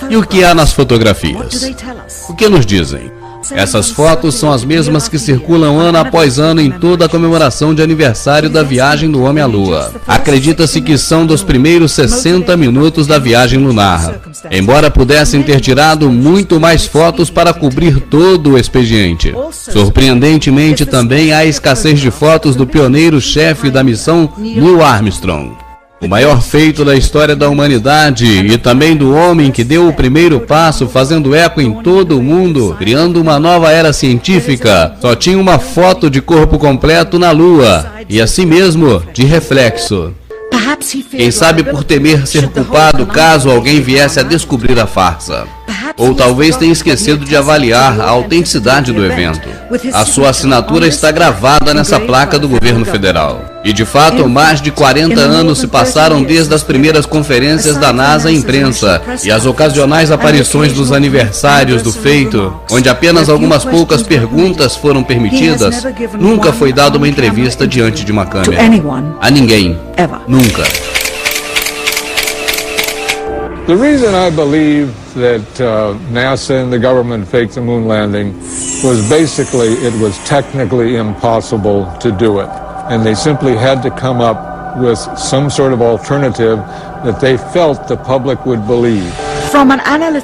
E o que há nas fotografias? O que nos dizem? Essas fotos são as mesmas que circulam ano após ano em toda a comemoração de aniversário da viagem do homem à Lua. Acredita-se que são dos primeiros 60 minutos da viagem lunar, embora pudessem ter tirado muito mais fotos para cobrir todo o expediente. Surpreendentemente, também há escassez de fotos do pioneiro-chefe da missão Neil Armstrong, o maior feito da história da humanidade, e também do homem que deu o primeiro passo, fazendo eco em todo o mundo, criando uma nova era científica. Só tinha uma foto de corpo completo na Lua, e assim mesmo, de reflexo. Quem sabe por temer ser culpado caso alguém viesse a descobrir a farsa. Ou talvez tenha esquecido de avaliar a autenticidade do evento. A sua assinatura está gravada nessa placa do governo federal. E de fato, mais de 40 anos se passaram desde as primeiras conferências da NASA à imprensa e as ocasionais aparições dos aniversários do feito, onde apenas algumas poucas perguntas foram permitidas. Nunca foi dada uma entrevista diante de uma câmera. A ninguém. Nunca. The reason I believe that NASA and the government faked the moon landing was basically it was technically impossible to do it. And they simply had to come up with some sort of alternative that they felt the public would believe.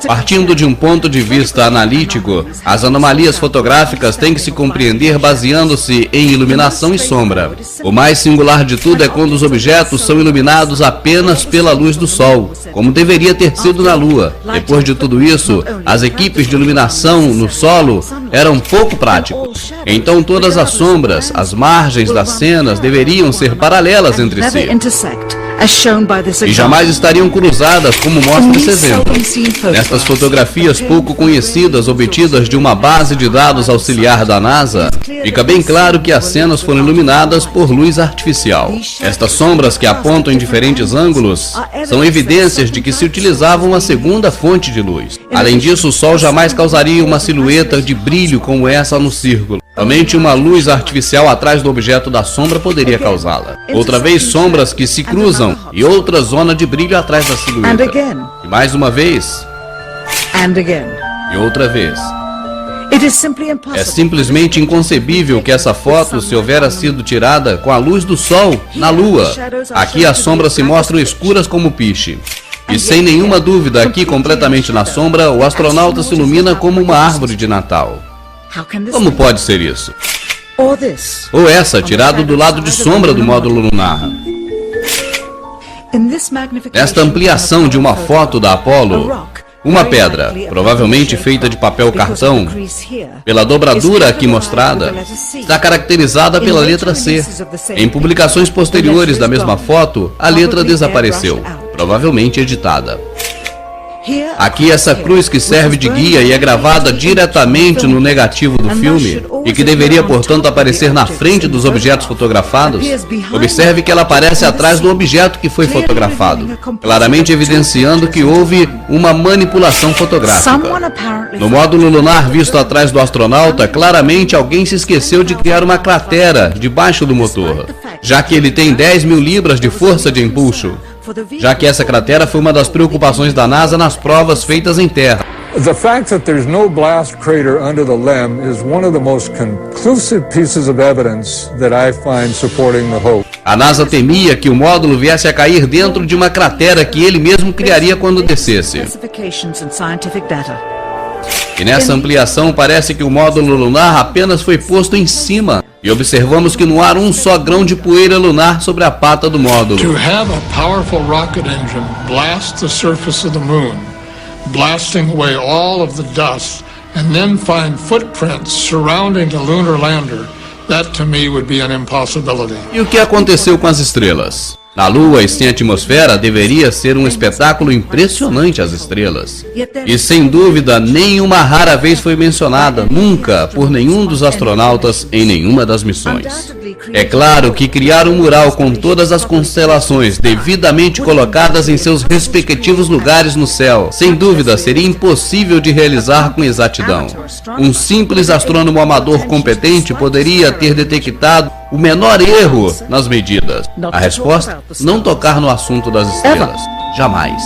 Partindo de um ponto de vista analítico, as anomalias fotográficas têm que se compreender baseando-se em iluminação e sombra. O mais singular de tudo é quando os objetos são iluminados apenas pela luz do Sol, como deveria ter sido na Lua. Depois de tudo isso, as equipes de iluminação no solo eram pouco práticos. Então todas as sombras, as margens das cenas deveriam ser paralelas entre si. E jamais estariam cruzadas, como mostra esse exemplo. Nestas fotografias pouco conhecidas obtidas de uma base de dados auxiliar da NASA, fica bem claro que as cenas foram iluminadas por luz artificial. Estas sombras que apontam em diferentes ângulos são evidências de que se utilizava uma segunda fonte de luz. Além disso, o Sol jamais causaria uma silhueta de brilho como essa no círculo. Somente uma luz artificial atrás do objeto da sombra poderia causá-la. Outra vez, sombras que se cruzam e outra zona de brilho atrás da silhueta. E mais uma vez. E outra vez. É simplesmente inconcebível que essa foto se houvera sido tirada com a luz do Sol na Lua. Aqui as sombras se mostram escuras como piche. E sem nenhuma dúvida, aqui completamente na sombra, o astronauta se ilumina como uma árvore de Natal. Como pode ser isso? Ou essa, tirado do lado de sombra do módulo lunar. Esta ampliação de uma foto da Apollo, uma pedra, provavelmente feita de papel cartão, pela dobradura aqui mostrada, está caracterizada pela letra C. Em publicações posteriores da mesma foto, a letra desapareceu, provavelmente editada. Aqui essa cruz que serve de guia e é gravada diretamente no negativo do filme e que deveria, portanto, aparecer na frente dos objetos fotografados. Observe que ela aparece atrás do objeto que foi fotografado, claramente evidenciando que houve uma manipulação fotográfica. No módulo lunar visto atrás do astronauta, claramente alguém se esqueceu de criar uma cratera debaixo do motor, já que ele tem 10.000 libras de força de empuxo. Já que essa cratera foi uma das preocupações da NASA nas provas feitas em terra. The fact that there's no blast crater under the LEM is one of the most conclusive pieces of evidence that I find supporting the hoax. A NASA temia que o módulo viesse a cair dentro de uma cratera que ele mesmo criaria quando descesse. E nessa ampliação parece que o módulo lunar apenas foi posto em cima. E observamos que não há um só grão de poeira lunar sobre a pata do módulo. To have a powerful rocket engine blast the surface of the moon, blasting away all of the dust, and then find footprints surrounding the lunar lander, that to me would be an impossibility. E o que aconteceu com as estrelas? Na Lua e sem atmosfera, deveria ser um espetáculo impressionante as estrelas. E sem dúvida, nenhuma rara vez foi mencionada, nunca, por nenhum dos astronautas em nenhuma das missões. É claro que criar um mural com todas as constelações devidamente colocadas em seus respectivos lugares no céu, sem dúvida, seria impossível de realizar com exatidão. Um simples astrônomo amador competente poderia ter detectado o menor erro nas medidas. A resposta? Não tocar no assunto das estrelas. Jamais.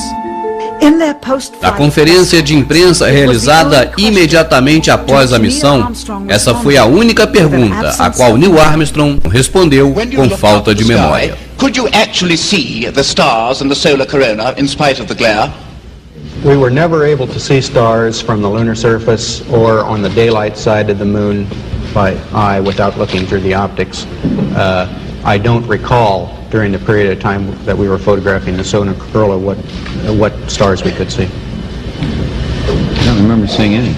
Na conferência de imprensa realizada imediatamente após a missão, essa foi a única pergunta a qual Neil Armstrong respondeu com falta de memória. Could you actually see the stars and the solar corona in spite of the glare? We were never able to see stars from the lunar surface or on the daylight side of the moon by eye without looking through the optics. I don't recall during the period of time that we were photographing the solar corona what stars we could see. I don't remember seeing any.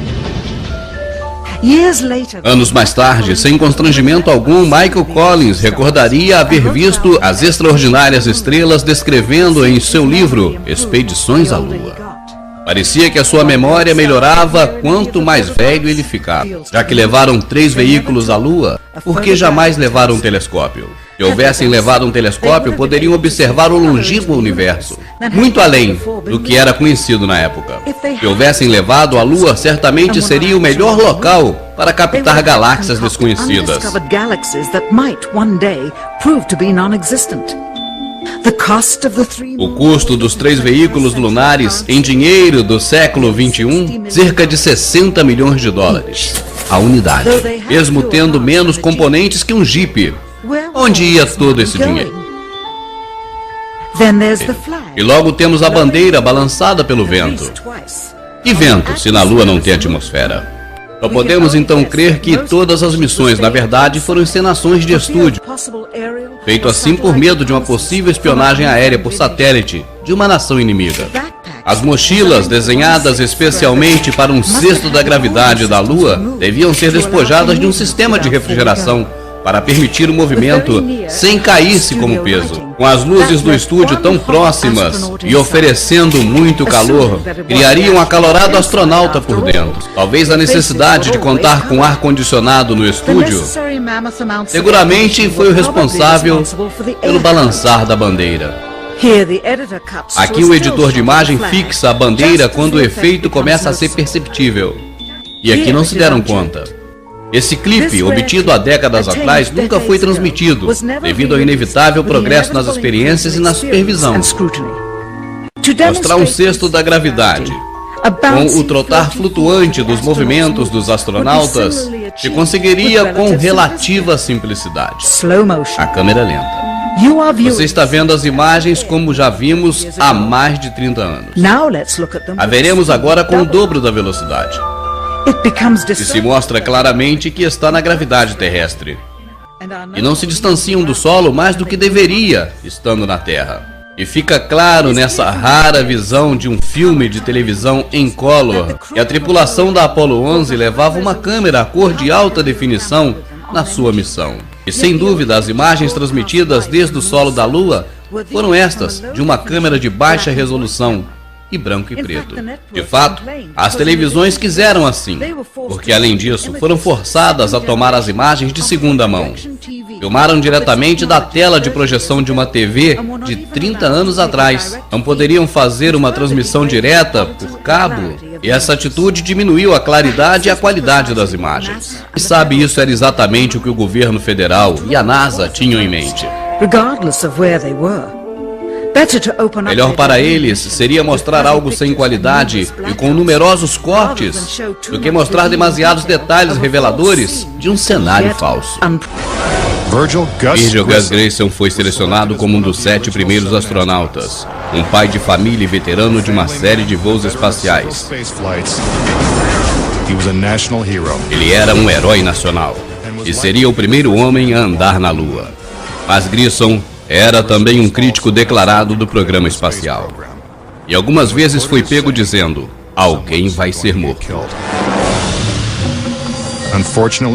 Anos mais tarde, sem constrangimento algum, Michael Collins recordaria haver visto as extraordinárias estrelas descrevendo em seu livro Expedições à Lua. Parecia que a sua memória melhorava quanto mais velho ele ficava. Já que levaram 3 veículos à Lua, por que jamais levaram um telescópio? Se houvessem levado um telescópio, poderiam observar o longínquo universo, muito além do que era conhecido na época. Se houvessem levado a Lua, certamente seria o melhor local para captar galáxias desconhecidas. O custo dos 3 veículos lunares em dinheiro do século XXI, cerca de 60 milhões de dólares a unidade, mesmo tendo menos componentes que um Jeep. Onde ia todo esse dinheiro? E logo temos a bandeira balançada pelo vento. E vento, se na Lua não tem atmosfera? Só podemos então crer que todas as missões, na verdade, foram encenações de estúdio, feito assim por medo de uma possível espionagem aérea por satélite de uma nação inimiga. As mochilas, desenhadas especialmente para um cesto da gravidade da Lua, deviam ser despojadas de um sistema de refrigeração para permitir o movimento sem cair-se como peso. Com as luzes do estúdio tão próximas e oferecendo muito calor, criaria um acalorado astronauta por dentro. Talvez a necessidade de contar com ar-condicionado no estúdio seguramente foi o responsável pelo balançar da bandeira. Aqui o editor de imagem fixa a bandeira quando o efeito começa a ser perceptível. E aqui não se deram conta. Esse clipe, obtido há décadas atrás, nunca foi transmitido, devido ao inevitável progresso nas experiências e na supervisão. Mostrar um cesto da gravidade, com o trotar flutuante dos movimentos dos astronautas, se conseguiria com relativa simplicidade. A câmera lenta. Você está vendo as imagens como já vimos há mais de 30 anos. A veremos agora com o dobro da velocidade. E se mostra claramente que está na gravidade terrestre. E não se distanciam do solo mais do que deveria, estando na Terra. E fica claro nessa rara visão de um filme de televisão em color que a tripulação da Apollo 11 levava uma câmera a cor de alta definição na sua missão. E sem dúvida as imagens transmitidas desde o solo da Lua foram estas, de uma câmera de baixa resolução, e branco e preto. De fato, as televisões quiseram assim, porque além disso, foram forçadas a tomar as imagens de segunda mão. Filmaram diretamente da tela de projeção de uma TV de 30 anos atrás. Não poderiam fazer uma transmissão direta por cabo, e essa atitude diminuiu a claridade e a qualidade das imagens. E sabe, isso era exatamente o que o governo federal e a NASA tinham em mente. Melhor para eles seria mostrar algo sem qualidade e com numerosos cortes do que mostrar demasiados detalhes reveladores de um cenário falso. Virgil Gus Grissom foi selecionado como um dos 7 primeiros astronautas, um pai de família e veterano de uma série de voos espaciais. Ele era um herói nacional e seria o primeiro homem a andar na Lua. Mas Grissom era também um crítico declarado do programa espacial. E algumas vezes foi pego dizendo: alguém vai ser morto.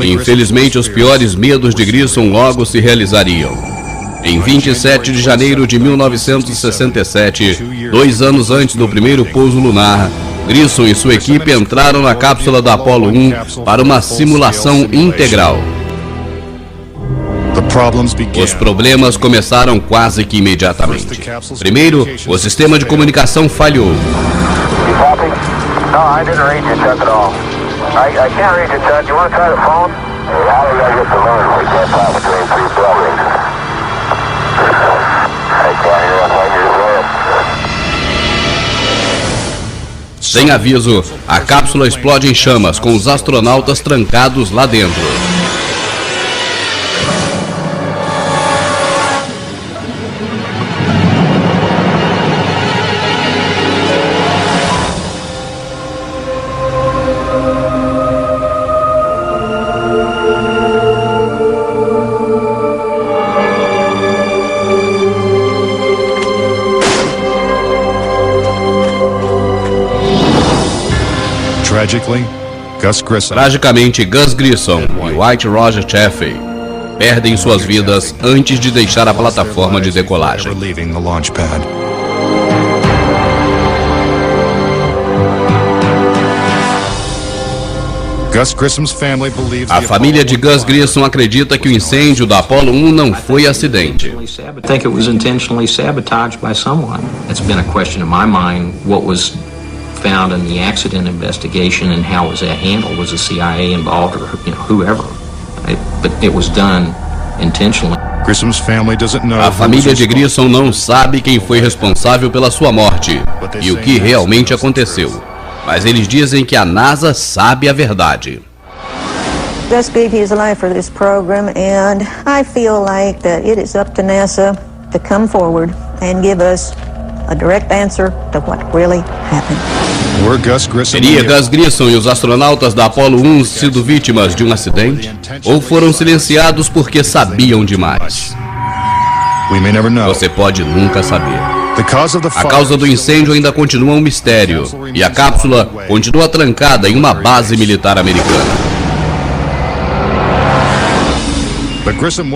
Infelizmente, os piores medos de Grissom logo se realizariam. Em 27 de janeiro de 1967, 2 anos antes do primeiro pouso lunar, Grissom e sua equipe entraram na cápsula da Apollo 1 para uma simulação integral. Os problemas começaram quase que imediatamente. Primeiro, o sistema de comunicação falhou. Sem aviso, a cápsula explode em chamas, com os astronautas trancados lá dentro. Tragicamente, Gus Grissom e White Roger Chaffee perdem suas vidas antes de deixar a plataforma de decolagem. A família de Gus Grissom acredita que o incêndio da Apollo 1 não foi acidente. Found in the accident investigation and how was that handled? Was the CIA involved or whoever? But it was done intentionally. A família de Grissom não sabe quem foi responsável pela sua morte e o que realmente aconteceu, mas eles dizem que a NASA sabe a verdade. Gus gave his life for this program, and I feel like that it is up to NASA to come forward and give us a direct answer to what really happened. Teria Gus Grissom e os astronautas da Apollo 1 sido vítimas de um acidente? Ou foram silenciados porque sabiam demais? Você pode nunca saber. A causa do incêndio ainda continua um mistério, e a cápsula continua trancada em uma base militar americana.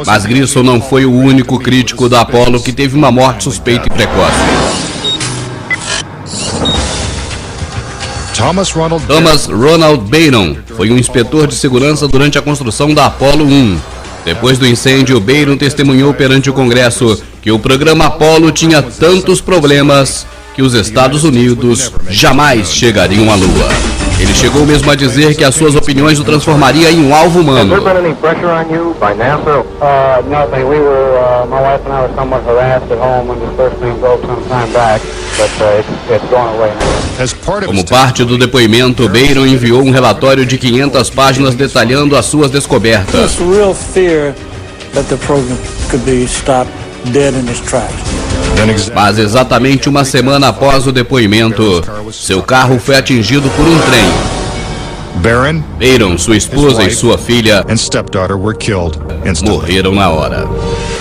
Mas Grissom não foi o único crítico da Apollo que teve uma morte suspeita e precoce. Thomas Ronald Byron foi um inspetor de segurança durante a construção da Apollo 1. Depois do incêndio, Byron testemunhou perante o Congresso que o programa Apollo tinha tantos problemas que os Estados Unidos jamais chegariam à Lua. Ele chegou mesmo a dizer que as suas opiniões o transformaria em um alvo humano. Como parte do depoimento, Byron enviou um relatório de 500 páginas detalhando as suas descobertas. Mas exatamente uma semana após o depoimento, seu carro foi atingido por um trem. Byron, sua esposa e sua filha morreram na hora.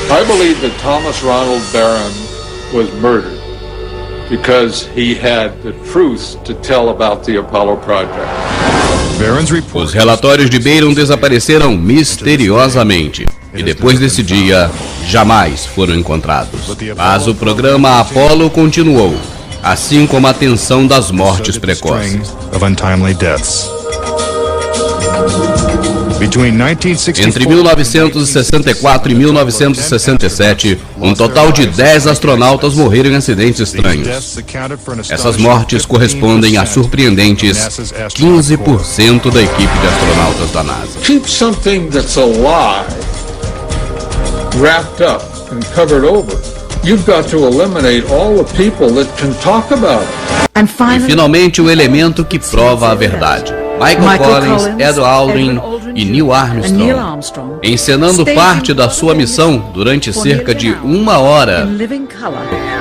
I believe that Thomas Ronald Barron was murdered because he had the truth to tell about the Apollo project. Os relatórios de Byron desapareceram misteriosamente e depois desse dia jamais foram encontrados. Mas o programa Apollo continuou, assim como a tensão das mortes precoces. Entre 1964 e 1967, um total de 10 astronautas morreram em acidentes estranhos. Essas mortes correspondem a surpreendentes 15% da equipe de astronautas da NASA. Keep something that's alive wrapped up and covered over. You've got to eliminate all the people that can talk about it. E finalmente o elemento que prova a verdade. Michael Collins, Ed Aldrin e Neil Armstrong, encenando parte da sua missão durante cerca de 1 hora,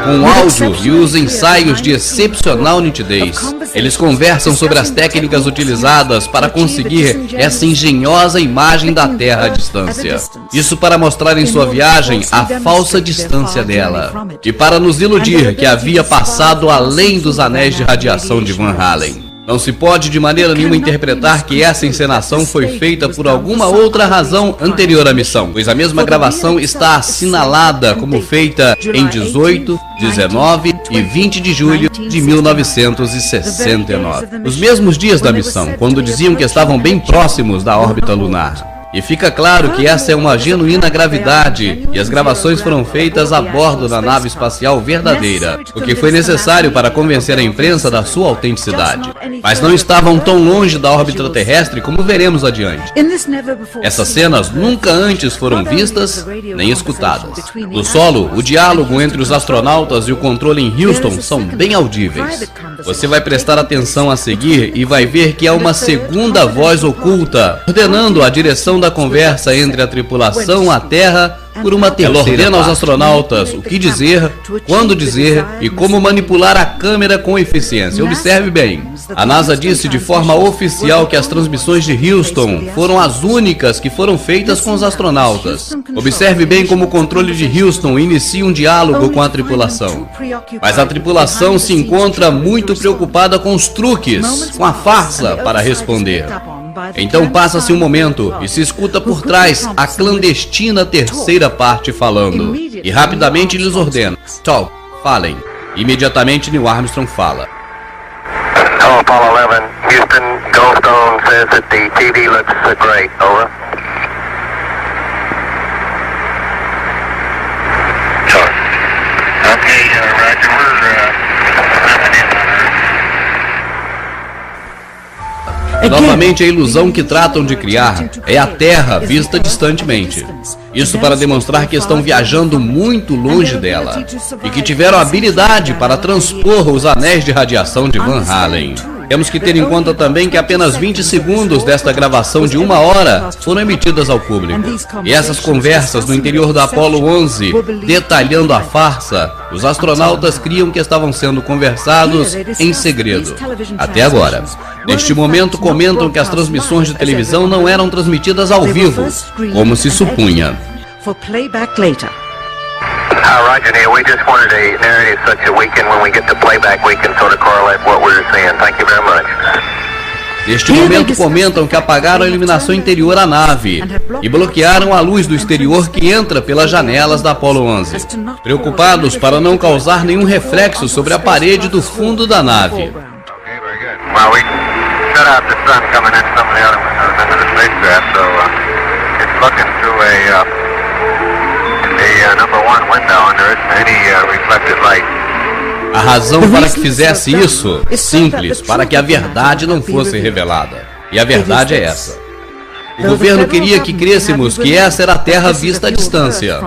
com áudio e os ensaios de excepcional nitidez. Eles conversam sobre as técnicas utilizadas para conseguir essa engenhosa imagem da Terra à distância. Isso para mostrar em sua viagem a falsa distância dela, e para nos iludir que havia passado além dos anéis de radiação de Van Allen. Não se pode de maneira nenhuma interpretar que essa encenação foi feita por alguma outra razão anterior à missão, pois a mesma gravação está assinalada como feita em 18, 19 e 20 de julho de 1969. Os mesmos dias da missão, quando diziam que estavam bem próximos da órbita lunar. E fica claro que essa é uma genuína gravidade e as gravações foram feitas a bordo da nave espacial verdadeira, o que foi necessário para convencer a imprensa da sua autenticidade. Mas não estavam tão longe da órbita terrestre como veremos adiante. Essas cenas nunca antes foram vistas nem escutadas. No solo, o diálogo entre os astronautas e o controle em Houston são bem audíveis. Você vai prestar atenção a seguir e vai ver que há uma segunda voz oculta, ordenando a direção da conversa entre a tripulação, a Terra, por uma terceira parte. Ela ordena aos astronautas o que dizer, quando dizer e como manipular a câmera com eficiência. Observe bem. A NASA disse de forma oficial que as transmissões de Houston foram as únicas que foram feitas com os astronautas. Observe bem como o controle de Houston inicia um diálogo com a tripulação. Mas a tripulação se encontra muito preocupada com os truques, com a farsa para responder. Então passa-se um momento e se escuta por trás a clandestina terceira parte falando. E rapidamente lhes ordena: talk, falem. Imediatamente Neil Armstrong fala. Hello, Apollo 11. Houston, Goldstone says that the TV looks great. Over. Sure. Okay, Roger, we're coming in on Earth. Novamente, a ilusão que tratam de criar é a Terra vista distantemente. Isso para demonstrar que estão viajando muito longe dela e que tiveram habilidade para transpor os anéis de radiação de Van Halen. Temos que ter em conta também que apenas 20 segundos desta gravação de 1 hora foram emitidas ao público. E essas conversas no interior da Apollo 11, detalhando a farsa, os astronautas criam que estavam sendo conversados em segredo. Até agora. Neste momento, comentam que as transmissões de televisão não eram transmitidas ao vivo, como se supunha. Roger, Neil, we just wanted a narrative such that we can, when we get to playback, we can sort of correlate what we're seeing. Thank you very much. Neste momento comentam que apagaram a iluminação interior à nave e bloquearam a luz do exterior que entra pelas janelas da Apollo 11, preocupados para não causar nenhum reflexo sobre a parede do fundo da nave. Well, we shut out the sun coming in some of the other windows into the spacecraft, so it's looking through a number one window and there isn't any reflected light. A razão para que fizesse isso, simples, para que a verdade não fosse revelada. E a verdade é essa. O governo queria que crêssemos que essa era a Terra vista à distância,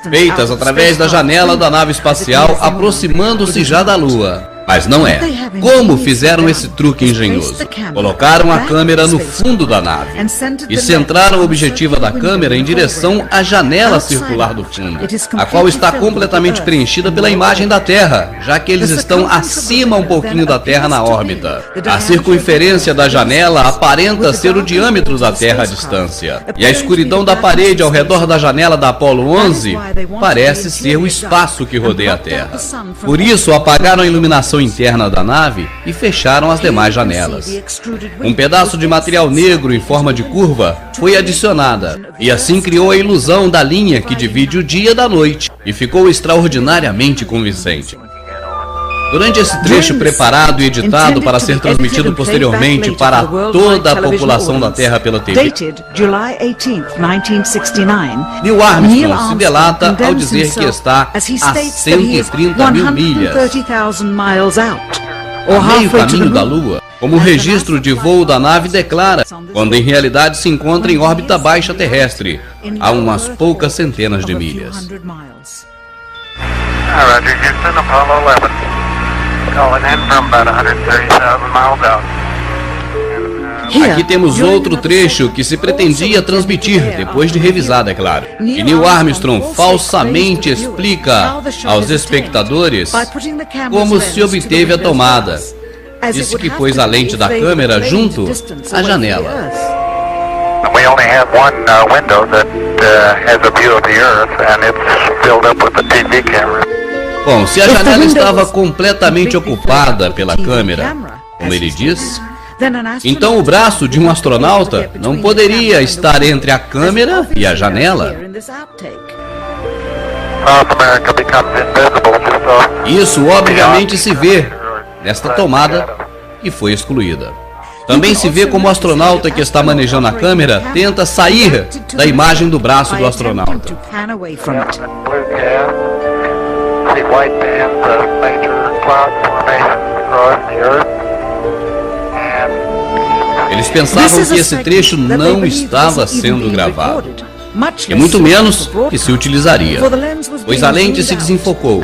feitas através da janela da nave espacial, aproximando-se já da Lua. Mas não é. Como fizeram esse truque engenhoso? Colocaram a câmera no fundo da nave e centraram a objetiva da câmera em direção à janela circular do fundo, a qual está completamente preenchida pela imagem da Terra, já que eles estão acima um pouquinho da Terra na órbita. A circunferência da janela aparenta ser o diâmetro da Terra à distância, e a escuridão da parede ao redor da janela da Apollo 11 parece ser o espaço que rodeia a Terra. Por isso, apagaram a iluminação interna da nave e fecharam as demais janelas. Um pedaço de material negro em forma de curva foi adicionada, e assim criou a ilusão da linha que divide o dia da noite, e ficou extraordinariamente convincente. Durante esse trecho preparado e editado para ser transmitido posteriormente para toda a população da Terra pela TV, Neil Armstrong se delata ao dizer que está a 130 mil milhas, a meio caminho da Lua, como o registro de voo da nave declara, quando em realidade se encontra em órbita baixa terrestre, a umas poucas centenas de milhas. Roger, Houston, Apollo 11. Calling in from about 130,000 miles out. Aqui temos outro trecho que se pretendia transmitir, depois de revisado, é claro. E Neil Armstrong falsamente explica aos espectadores como se obteve a tomada. Disse que pôs a lente da câmera junto à janela. We only have one window that has a view of the Earth, and it's filled up with the TV camera. Bom, se a janela estava completamente ocupada pela câmera, como ele diz, então o braço de um astronauta não poderia estar entre a câmera e a janela. Isso obviamente se vê nesta tomada que foi excluída. Também se vê como o astronauta que está manejando a câmera tenta sair da imagem do braço do astronauta. Eles pensavam que esse trecho não estava sendo gravado. e muito menos que se utilizaria, pois a lente se desenfocou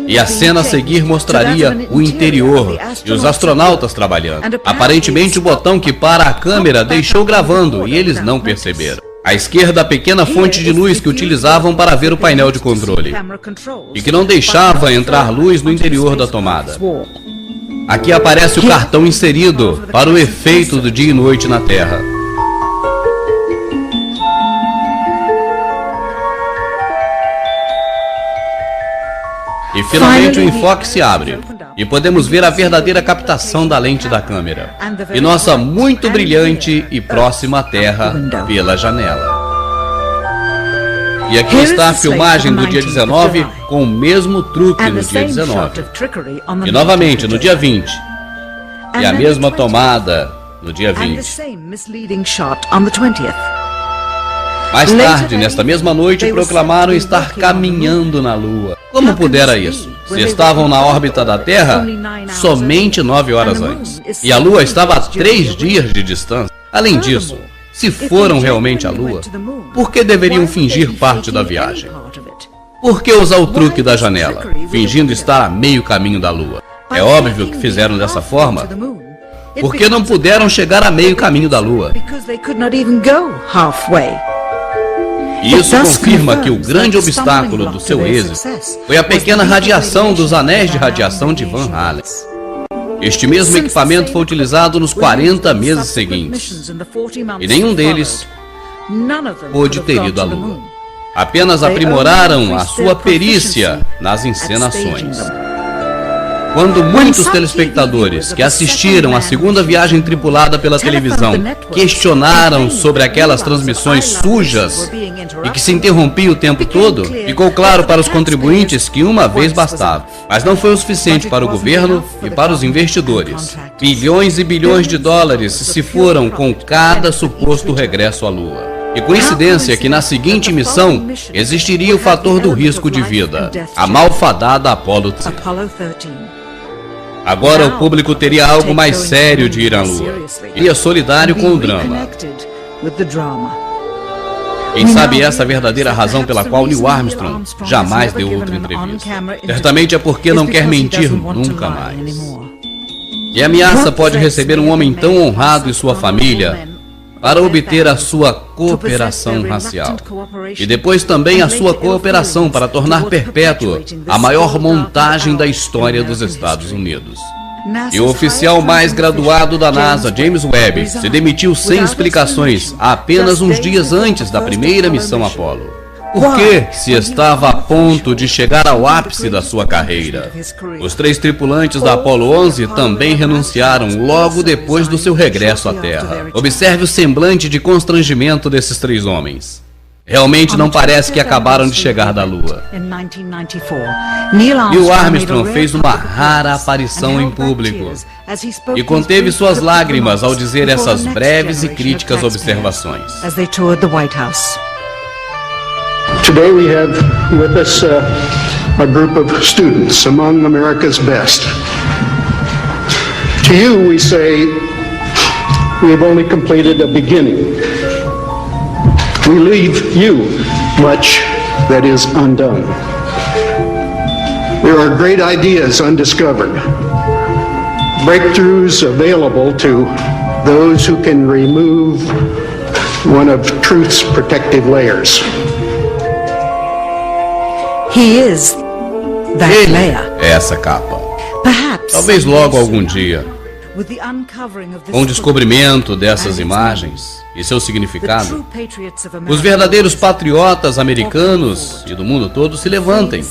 e a cena a seguir mostraria o interior e os astronautas trabalhando. Aparentemente o botão que para a câmera deixou gravando e eles não perceberam. À esquerda, a pequena fonte de luz que utilizavam para ver o painel de controle e que não deixava entrar luz no interior da tomada. Aqui aparece o cartão inserido para o efeito do dia e noite na Terra. E finalmente o enfoque se abre e podemos ver a verdadeira captação da lente da câmera e nossa muito brilhante e próxima Terra pela janela. E aqui está a filmagem do dia 19 com o mesmo truque no dia 19. E novamente no dia 20. E a mesma tomada no dia 20. Mais tarde, nesta mesma noite, proclamaram estar caminhando na Lua. Como pudera isso? Se estavam na órbita da Terra somente 9 horas antes. E a Lua estava a 3 dias de distância. Além disso, se foram realmente à Lua, por que deveriam fingir parte da viagem? Por que usar o truque da janela, fingindo estar a meio caminho da Lua? É óbvio que fizeram dessa forma, porque não puderam chegar a meio caminho da Lua. E isso confirma que o grande obstáculo do seu êxito foi a pequena radiação dos anéis de radiação de Van Allen. Este mesmo equipamento foi utilizado nos 40 meses seguintes, e nenhum deles pôde ter ido à Lua. Apenas aprimoraram a sua perícia nas encenações. Quando muitos telespectadores que assistiram à segunda viagem tripulada pela televisão questionaram sobre aquelas transmissões sujas e que se interrompiam o tempo todo, ficou claro para os contribuintes que uma vez bastava. Mas não foi o suficiente para o governo e para os investidores. Bilhões e bilhões de dólares se foram com cada suposto regresso à Lua. E coincidência que na seguinte missão existiria o fator do risco de vida, a malfadada Apollo 13. Agora o público teria algo mais sério de ir à Lua. Iria solidário com o drama. Quem sabe essa é a verdadeira razão pela qual Neil Armstrong jamais deu outra entrevista. Certamente é porque não quer mentir nunca mais. Que ameaça pode receber um homem tão honrado e sua família para obter a sua cooperação racial e depois também a sua cooperação para tornar perpétua a maior montagem da história dos Estados Unidos. E o oficial mais graduado da NASA, James Webb, se demitiu sem explicações apenas uns dias antes da primeira missão Apollo. Por que se estava a ponto de chegar ao ápice da sua carreira? Os 3 tripulantes da Apollo 11 também renunciaram logo depois do seu regresso à Terra. Observe o semblante de constrangimento desses 3 homens. Realmente não parece que acabaram de chegar da Lua. Neil Armstrong fez uma rara aparição em público e conteve suas lágrimas ao dizer essas breves e críticas observações. Today we have with us a group of students among America's best. To you we say we have only completed a beginning. We leave you much that is undone. There are great ideas undiscovered, breakthroughs available to those who can remove one of truth's protective layers. Ele é essa capa. Talvez logo algum dia, com o descobrimento dessas imagens e seu significado, os verdadeiros patriotas americanos e do mundo todo se levantem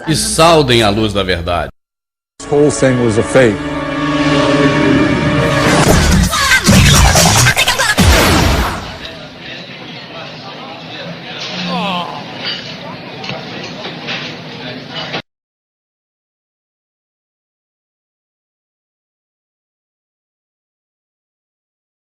e saudem a luz da verdade. This whole thing was a fake.